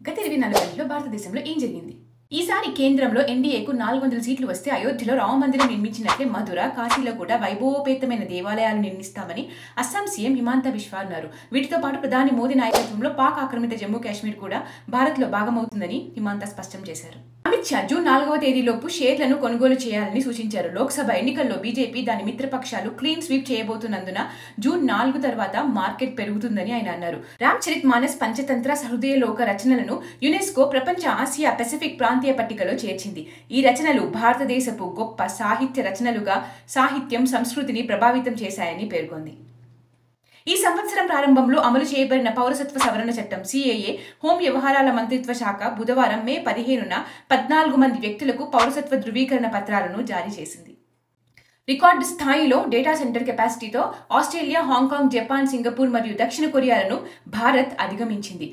గత 24 గంటల్లో భారతదేశంలో ఏం జరిగింది? ఈసారి కేంద్రంలో ఎన్డీఏకు 400 సీట్లు వస్తే అయోధ్యలో రామమందిరం నిర్మించినట్లే మధుర, కాశీలో కూడా వైభవోపేతమైన దేవాలయాలు నిర్మిస్తామని అస్సాం సీఎం హిమాంత బిశ్వా అన్నారు. వీటితో పాటు ప్రధాని మోదీ నాయకత్వంలో పాక్ ఆక్రమిత జమ్మూ కాశ్మీర్ కూడా భారత్లో భాగమవుతుందని హిమాంత స్పష్టం చేశారు. అమిత్ షా జూన్ 4వ తేదీలోపు షేర్లను కొనుగోలు చేయాలని సూచించారు. లోక్సభ ఎన్నికల్లో బీజేపీ దాని మిత్రపక్షాలు క్లీన్ స్వీప్ చేయబోతున్నందున జూన్ 4 తర్వాత మార్కెట్ పెరుగుతుందని ఆయన అన్నారు. రామ్చరిత్ మానస్ పంచతంత్ర సహృదయలోక రచనలను యునెస్కో ప్రపంచ ఆసియా పెసిఫిక్ ప్రాంతీయ పట్టికలో చేర్చింది. ఈ రచనలు భారతదేశపు గొప్ప సాహిత్య రచనలుగా సాహిత్యం, సంస్కృతిని ప్రభావితం చేశాయని పేర్కొంది. ఈ సంవత్సరం ప్రారంభంలో అమలు చేయబడిన పౌరసత్వ సవరణ చట్టం సిఏఏ హోం వ్యవహారాల మంత్రిత్వ శాఖ బుధవారం మే 15న 14 మంది వ్యక్తులకు పౌరసత్వ ధృవీకరణ పత్రాలను జారీ చేసింది. రికార్డు స్థాయిలో డేటా సెంటర్ కెపాసిటీతో ఆస్ట్రేలియా, హాంకాంగ్, జపాన్, సింగపూర్ మరియు దక్షిణ కొరియాలను భారత్ అధిగమించింది.